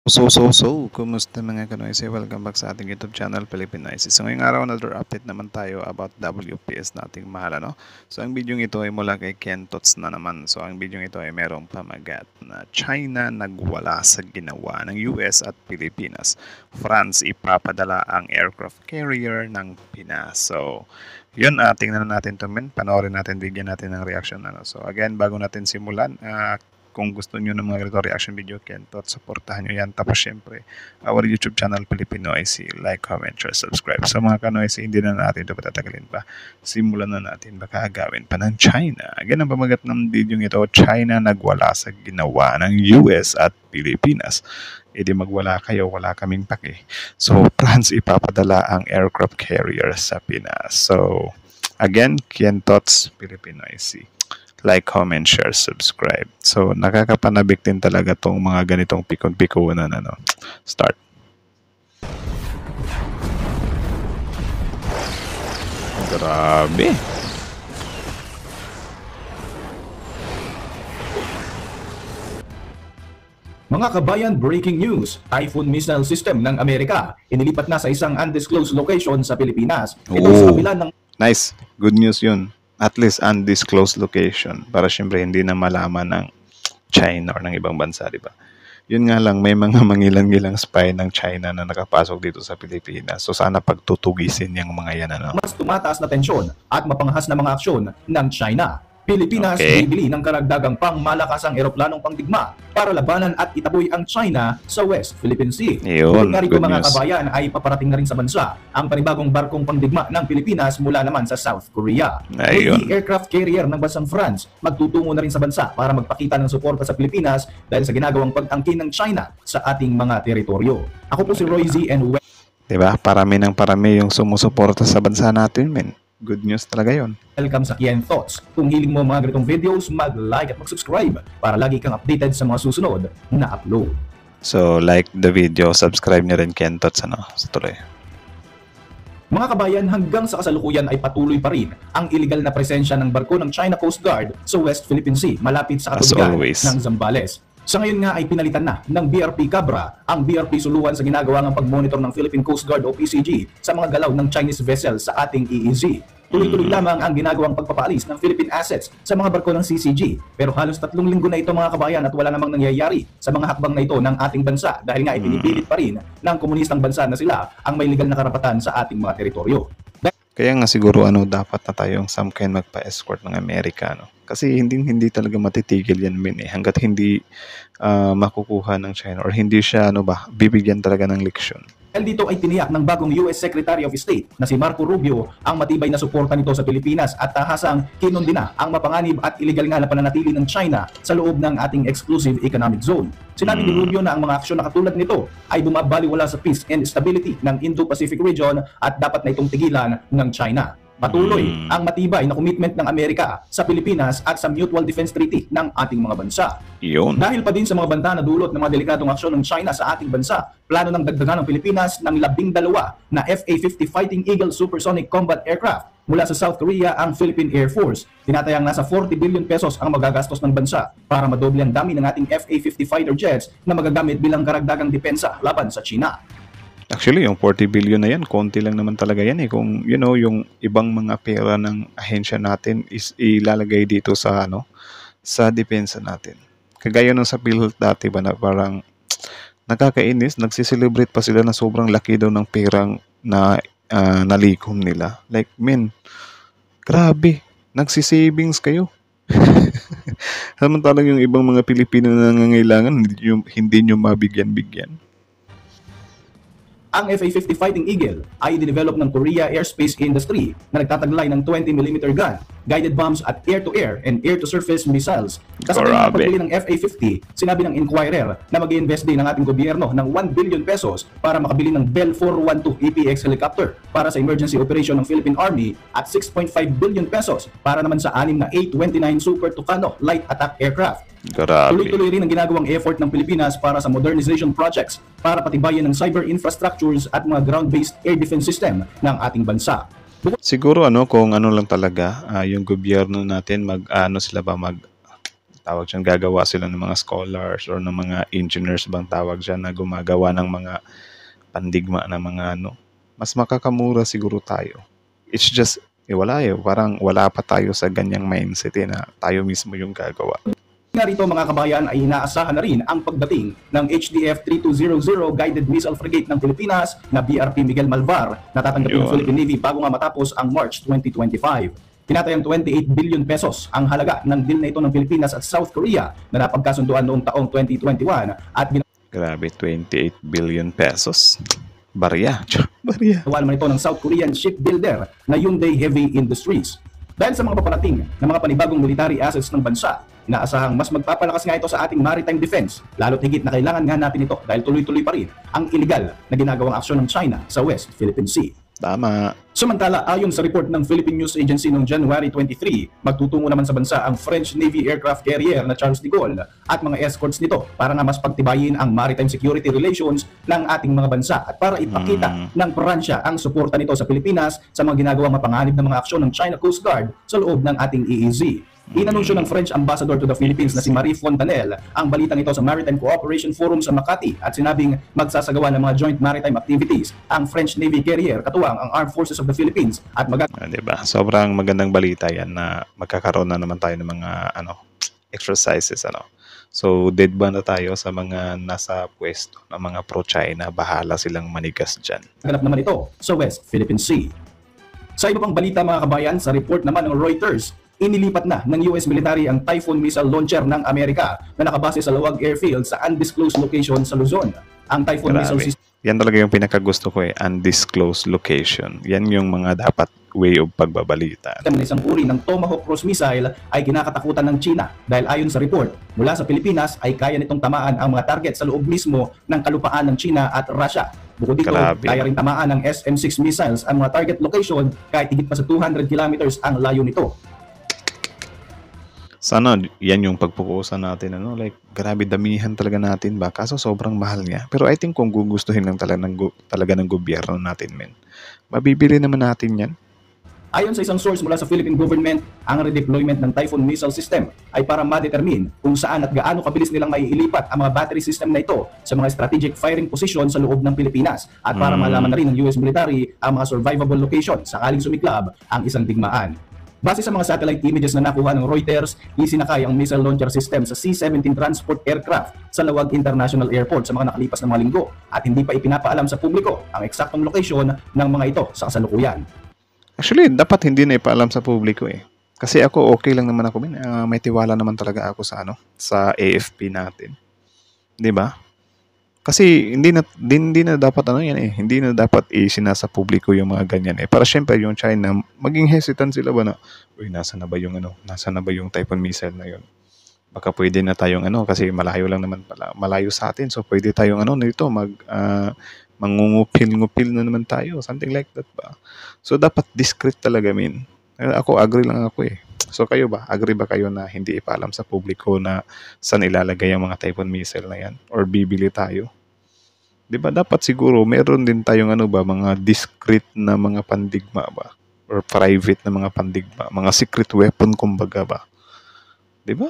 Kumusta mga kanoise? Welcome back sa ating YouTube channel, Philippine Noise. So ngayong araw, another update naman tayo about WPS nating mahal, ano? So ang video ito ay mula kay Ken Tots na naman. So ang video ito ay merong pamagat na China nagwala sa ginawa ng US at Pilipinas. France ipapadala ang aircraft carrier ng Pinas. So yun, tingnan natin ito, men. Panoorin natin, bigyan natin ng reaction. Ano? So again, bago natin simulan, kung gusto nyo ng mga ganito reaction video, Kento, at supportahan nyo yan. Tapos syempre, our YouTube channel, Filipino IC, like, comment, share, subscribe. Sa mga kanoise, hindi na natin ito patatagalin pa. Simulan na natin, baka agawin pa ng China. Again, ang pamagat ng video ito, China nagwala sa ginawa ng US at Pilipinas. E di magwala kayo, wala kaming pake. So, France ipapadala ang aircraft carrier sa Pinas. So, again, Kientots, Filipino IC. Like, comment, share, subscribe. So, nakakapanabik din talaga tong mga ganitong pikon-pikunan, ano. Start. Grabe. Mga kabayan, breaking news. Typhoon missile system ng Amerika inilipat na sa isang undisclosed location sa Pilipinas. Ito sa kabila ng... Nice. Good news yun. At least undisclosed location para syempre hindi na malaman ng China or ng ibang bansa, di ba? Yun nga lang, may mga mangilang-gilang spy ng China na nakapasok dito sa Pilipinas. So sana pagtutugisin yung mga yan, ano? Mas tumataas na tensyon at mapanghas na mga aksyon ng China. Pilipinas bibili ng karagdagang pangmalakasang eroplanong pangdigma para labanan at itaboy ang China sa West Philippine Sea. Yun, nga rito mga kabayan ay paparating na rin sa bansa ang panibagong barkong pangdigma ng Pilipinas mula naman sa South Korea. Yung aircraft carrier ng bansang France magtutungo na rin sa bansa para magpakita ng suporta sa Pilipinas dahil sa ginagawang pag-angkin ng China sa ating mga teritoryo. Ako po si Roy Z and diba? Parami ng parami yung sumusuporta sa bansa natin, men. Good news talaga yon. Welcome sa Kien Thoughts. Kung hiling mo mga ganitong videos, mag-like at mag-subscribe para lagi kang updated sa mga susunod na upload. So, like the video, subscribe nyo rin Kien Thoughts, ano? Sa tuloy. Mga kabayan, hanggang sa kasalukuyan ay patuloy pa rin ang iligal na presensya ng barko ng China Coast Guard sa West Philippine Sea, malapit sa katubigan ng Zambales. Sa ngayon nga ay pinalitan na ng BRP Cabra ang BRP Suluan sa ginagawa ng pag-monitor ng Philippine Coast Guard o PCG sa mga galaw ng Chinese vessel sa ating EEZ. Tuloy-tuloy lamang ang ginagawang pagpapaalis ng Philippine assets sa mga barko ng CCG. Pero halos 3 linggo na ito mga kabayan at wala namang nangyayari sa mga hakbang na ito ng ating bansa dahil nga ipinipilit pa rin ng komunistang bansa na sila ang may legal na karapatan sa ating mga teritoryo. Kaya nga siguro dapat na tayong some kind magpa-escort ng Amerika, no? Kasi hindi talaga matitigil yan, min, hanggat hindi makukuha ng China or hindi siya bibigyan talaga ng leksyon. Dahil dito ay tiniyak ng bagong US Secretary of State na si Marco Rubio ang matibay na suporta nito sa Pilipinas at tahasang kinundina ang mapanganib at iligal nga na pananatili ng China sa loob ng ating exclusive economic zone. Sinabi ni Rubio na ang mga aksyon na katulad nito ay bumabaliwala sa peace and stability ng Indo-Pacific region at dapat na itong tigilan ng China. Patuloy ang matibay na commitment ng Amerika sa Pilipinas at sa Mutual Defense Treaty ng ating mga bansa. Dahil pa din sa mga banta na dulot ng mga delikadong aksyon ng China sa ating bansa, plano ng dagdagan ng Pilipinas ng 12 na FA-50 Fighting Eagle Supersonic Combat Aircraft mula sa South Korea ang Philippine Air Force. Tinatayang nasa 40 billion pesos ang magagastos ng bansa para madoble ang dami ng ating FA-50 fighter jets na magagamit bilang karagdagang depensa laban sa China. Actually, yung 40 billion na yan, konti lang naman talaga yan. Kung, yung ibang mga pera ng ahensya natin is ilalagay dito sa, sa depensa natin. Kagaya nung sa PhilHealth dati ba na parang nakakainis, nagsiselebrate pa sila na sobrang laki daw ng perang na nalikom nila. Like, men, grabe, nagsisavings kayo. Samantalang yung ibang mga Pilipino na nangangailangan, hindi nyo mabigyan-bigyan. Ang FA-50 Fighting Eagle ay dinevelop ng Korea Aerospace Industry na nagtataglay ng 20mm gun, guided bombs at air-to-air and air-to-surface missiles. Kasabay ng pagbili ng FA-50, sinabi ng Inquirer na mag-i-invest din ng ating gobyerno ng 1 billion pesos para makabili ng Bell 412 EPX helicopter para sa emergency operation ng Philippine Army at 6.5 billion pesos para naman sa 6 na A-29 Super Tucano light attack aircraft. Tuloy-tuloy rin ang ginagawang effort ng Pilipinas para sa modernization projects para patibayan ng cyber infrastructures at mga ground-based air defense system ng ating bansa. Siguro kung lang talaga yung gobyerno natin tawag dyan, gagawa sila ng mga scholars or ng mga engineers bang tawag dyan na gumagawa ng mga pandigma na mga ano, mas makakamura siguro tayo. It's just, parang wala pa tayo sa ganyang mindset na tayo mismo yung gagawa. Nga rito mga kabayan ay inaasahan na rin ang pagdating ng HDF 3200 Guided Missile Frigate ng Pilipinas na BRP Miguel Malvar na tatanggapin ng Yun. Philippine Navy bago nga matapos ang March 2025. Tinatayang 28 billion pesos ang halaga ng deal na ito ng Pilipinas at South Korea na napagkasunduan noong taong 2021 at Grabe, 28 billion pesos. Barya. Barya. ginawa naman ito ng South Korean shipbuilder na Hyundai Heavy Industries. Dahil sa mga paparating na mga panibagong military assets ng bansa, inaasahang mas magpapalakas nga ito sa ating maritime defense, lalo't higit na kailangan nga natin ito dahil tuloy-tuloy pa rin ang illegal na ginagawang aksyon ng China sa West Philippine Sea. Tama. Samantala, ayon sa report ng Philippine News Agency noong January 23, magtutungo naman sa bansa ang French Navy aircraft carrier na Charles de Gaulle at mga escorts nito para nga mas pagtibayin ang maritime security relations ng ating mga bansa at para ipakita ng Pransya ang suporta nito sa Pilipinas sa mga ginagawang mapanganib na mga aksyon ng China Coast Guard sa loob ng ating EEZ. Inanunsyo ng French Ambassador to the Philippines na si Marie Fontanelle ang balitang ito sa Maritime Cooperation Forum sa Makati at sinabing magsasagawa ng mga joint maritime activities ang French Navy carrier katuwang ang Armed Forces of the Philippines at Diba? Sobrang magandang balita yan na magkakaroon na naman tayo ng mga exercises. So, dead ba na tayo sa mga nasa pwesto ng mga pro-China? Bahala silang manigas dyan. ganap naman ito sa West Philippine Sea. Sa iba pang balita mga kabayan, sa report naman ng Reuters, inilipat na ng US military ang Typhoon missile launcher ng Amerika na nakabase sa Lawag Airfield sa undisclosed location sa Luzon. Ang Typhoon missile system Yan talaga yung pinakagusto ko undisclosed location. Yan yung mga dapat way of pagbabalita. na isang uri ng Tomahawk cruise missile ay kinakatakutan ng China dahil ayon sa report, mula sa Pilipinas ay kaya nitong tamaan ang mga target sa loob mismo ng kalupaan ng China at Russia. Bukod dito, Grabe. kaya rin tamaan ng SM-6 missiles ang mga target location kahit higit pa sa 200 kilometers ang layo nito. Sana yan yung pagpukusan natin. Grabe damihan talaga natin ba? Kaso sobrang mahal niya. Pero I think kung gugustuhin lang talaga ng gobyerno natin, mabibili naman natin yan. Ayon sa isang source mula sa Philippine government, ang redeployment ng Typhoon missile system ay para ma-determine kung saan at gaano kabilis nilang maiilipat ang mga battery system na ito sa mga strategic firing position sa loob ng Pilipinas at para malaman na rin ng US military ang mga survivable location sakaling sumiklab ang isang digmaan. Base sa mga satellite images na nakuha ng Reuters, isinakay ang missile launcher system sa C-17 transport aircraft sa Lawag International Airport sa mga nakalipas na mga linggo at hindi pa ipinapaalam sa publiko ang eksaktong lokasyon ng mga ito sa kasalukuyan. Actually, dapat hindi na ipaalam sa publiko Kasi ako okay lang naman ako. May tiwala naman talaga ako sa AFP natin. 'Di ba? Kasi hindi na dapat hindi na dapat isinasa publiko yung mga ganyan Para syempre yung China, maging hesitant sila ba na, nasaan na ba yung Typhoon missile na yun? Baka pwede na tayong kasi malayo lang naman pala, malayo sa atin. So pwede tayong nito mangungupil-ngupil na naman tayo, something like that ba. So dapat discreet talaga Ako agree lang ako So kayo ba? Agree ba kayo na hindi ipaalam sa publiko na saan ilalagay ang mga Typhoon missile na yan? Or bibili tayo? 'Di ba dapat siguro meron din tayong mga discreet na mga pandigma ba? Or private na mga pandigma, mga secret weapon kumbaga ba? 'Di ba?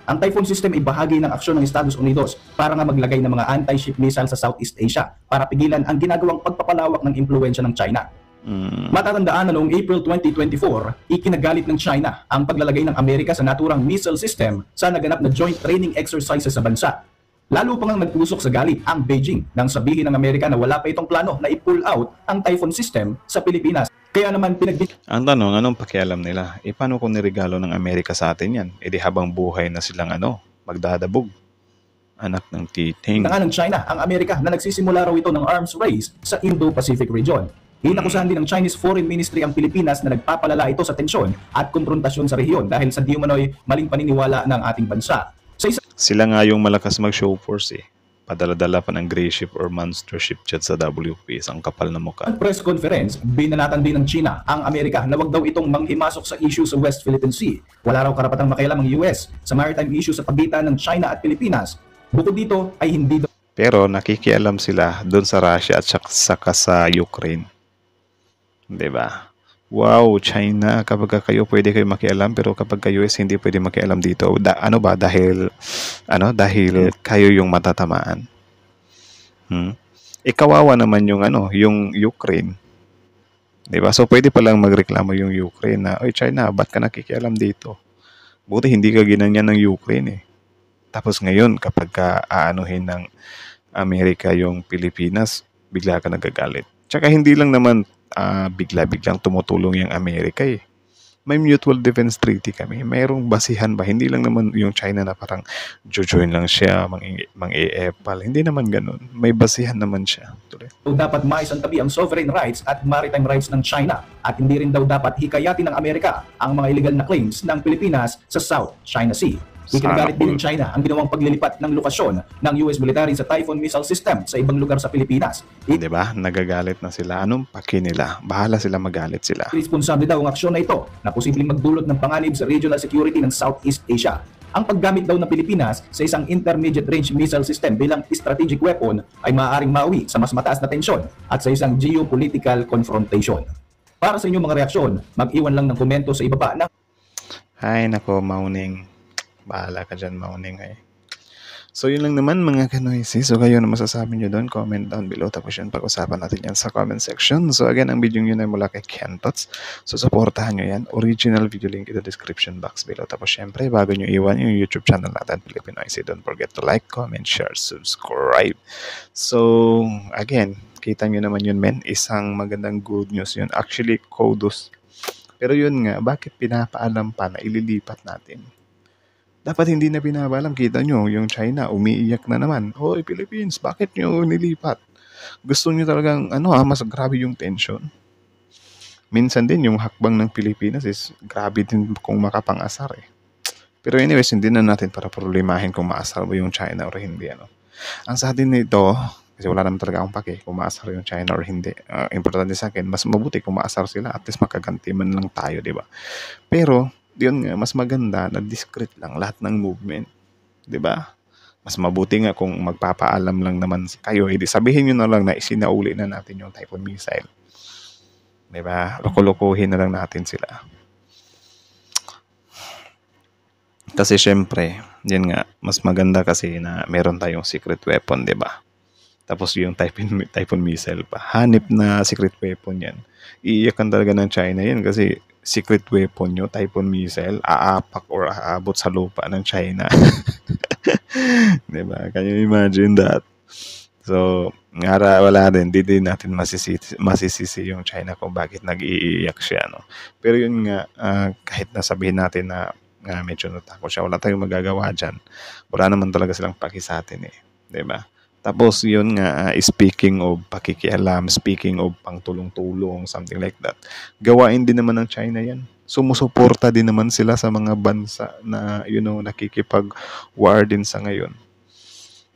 Ang Typhoon system ay bahagi ng aksyon ng Estados Unidos para nga maglagay ng mga anti-ship missile sa Southeast Asia para pigilan ang ginagawang pagpapalawak ng impluwensya ng China. Matatandaan na noong April 2024, ikinagalit ng China ang paglalagay ng Amerika sa naturang missile system sa naganap na joint training exercises sa bansa. Lalo pa nga nagtusok sa galit ang Beijing nang sabihin ng Amerika na wala pa itong plano na i-pull out ang Typhoon system sa Pilipinas. Kaya naman Ang tanong, anong pakialam nila? Paano kung niregalo ng Amerika sa atin yan? Di habang buhay na silang magdadabog. Anak ng titing. ng China ang Amerika na nagsisimula raw ito ng arms race sa Indo-Pacific region. Inakusahan din ng Chinese Foreign Ministry ang Pilipinas na nagpapalala ito sa tensyon at konfrontasyon sa rehiyon dahil sa di umano'y maling paniniwala ng ating bansa. Sila nga yung malakas mag-show force Padala-dala pa ng gray ship or monster ship jet sa WP. Ang kapal na mukha. Ang press conference, binanatan din ng China ang Amerika na wag daw itong manghimasok sa issue sa West Philippine Sea. Wala raw karapatang makialam ang US sa maritime issue sa pagitan ng China at Pilipinas. Bukod dito ay hindi daw. Pero nakikialam sila doon sa Russia at saka sa Ukraine. 'Di ba? Wow, China, kapag kayo pwede kayo makialam pero kapag kayo US hindi pwede makialam dito. Ano ba dahil kayo yung matatamaan. Kawawa naman yung yung Ukraine. 'Di ba? So pwede pa lang magreklamo yung Ukraine na, "Oy China, ba't ka nakikialam dito? Buti hindi ka ginanyan ng Ukraine eh." Tapos ngayon kapag aanuhin ng Amerika yung Pilipinas, bigla ka nagagalit. Tsaka hindi lang naman bigla-biglang tumutulong yung Amerika eh. May mutual defense treaty kami. Mayroong basihan ba? Hindi lang naman yung China na parang jojoin lang siya, mang-e-epal. Hindi naman ganun. May basihan naman siya. Tuloy. So dapat maisantabi ang sovereign rights at maritime rights ng China at hindi rin daw dapat hikayatin ng Amerika ang mga illegal na claims ng Pilipinas sa South China Sea. Ikinagalit din ng China ang ginawang paglilipat ng lokasyon ng US military sa Typhoon missile system sa ibang lugar sa Pilipinas. Diba? Nagagalit na sila. Anong paki nila? Bahala sila magalit sila. Responsable daw ang aksyon na ito na posibleng magdulot ng panganib sa regional security ng Southeast Asia. Ang paggamit daw ng Pilipinas sa isang intermediate range missile system bilang strategic weapon ay maaaring mauwi sa mas mataas na tensyon at sa isang geopolitical confrontation. Para sa inyong mga reaksyon, mag-iwan lang ng komento sa ibaba na. Ay nako, Mauning. Bahala ka dyan, Mauning eh. So yun lang naman mga kanoisi. So kayo na masasabi nyo doon, comment down below. Tapos yun, pag-usapan natin yan sa comment section. So again, ang video yun ay mula kay Kentots. So supportahan nyo yan. Original video link in the description box below. Tapos syempre, bago nyo iwan yung YouTube channel natin, Pilipinoise, don't forget to like, comment, share, subscribe. So again, kita nyo naman yun men, isang magandang good news yun. Actually, kudos. Pero yun nga, bakit pinapaalam pa na ililipat natin? Dapat hindi na pinapaalam. Kita nyo, yung China, umiiyak na naman. Hoy, Philippines, bakit nyo nilipat? Gusto nyo talagang, mas grabe yung tension. Minsan din, yung hakbang ng Pilipinas is grabe din kung makapang-asar eh. Pero anyways, hindi na natin para problemahin kung maasar ba yung China or hindi. Ang sa atin nito, kasi wala naman talaga akong pake kung maasar yung China or hindi. Importante sa akin, mas mabuti kung maasar sila. At least makaganti man lang tayo, di ba? Pero, yun nga, mas maganda na discreet lang lahat ng movement. 'Di ba? Mas mabuti nga kung magpapaalam lang naman kayo, hindi sabihin niyo na lang na isinauli na natin yung Typhoon missile. 'Di ba? Loko-lokohin na lang natin sila. Kasi syempre, yun nga, mas maganda kasi na meron tayong secret weapon, 'di ba? Tapos yung Typhoon missile pa. Hanip na secret weapon yan. Iiyakan talaga ng China yan kasi secret weapon nyo, Typhoon missile, aapak or aabot sa lupa ng China. Diba? Can you imagine that? So, wala din. Di din natin masisisi yung China kung bakit nag-iiyak siya. No? Pero yun nga, kahit nasabihin natin na medyo natakot siya, wala tayong magagawa dyan. Wala naman talaga silang paki sa atin eh. Diba? Tapos yun nga, speaking of pakikialam, speaking of pangtulong-tulong, something like that, gawain din naman ng China yan. Sumusuporta din naman sila sa mga bansa na, nakikipag-war din sa ngayon.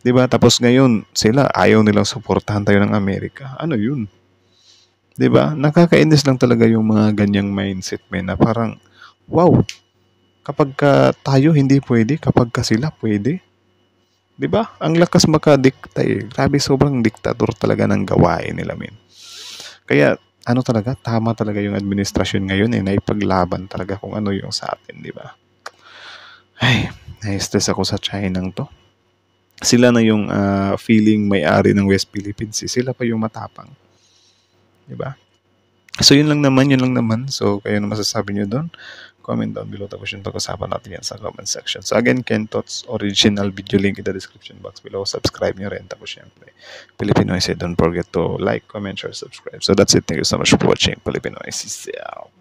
Diba? Tapos ngayon, sila, ayaw nilang suportahan tayo ng Amerika. Ano yun? Diba? Nakakainis lang talaga yung mga ganyang mindset, men, na parang, wow, kapag tayo hindi pwede, kapag sila pwede. 'Di ba? Ang lakas makadikta eh. Grabe, sobrang diktador talaga ng gawain nila, men. Kaya talaga, tama talaga yung administrasyon ngayon eh, naipaglaban talaga kung ano yung sa atin, 'di ba? Ay, na-stress ako sa China to. Sila na yung feeling may-ari ng West Philippines. Sila pa yung matapang. 'Di ba? So yun lang naman. So kayo na masasabi niyo doon? Comment down below, tapos yung pag-usapan natin yan sa comment section. So again, Kentots, original video link in the description box below. Subscribe nyo rin. Tapos syempre, Pilipinoise, don't forget to like, comment, share, subscribe. So that's it. Thank you so much for watching. Pilipinoise, out.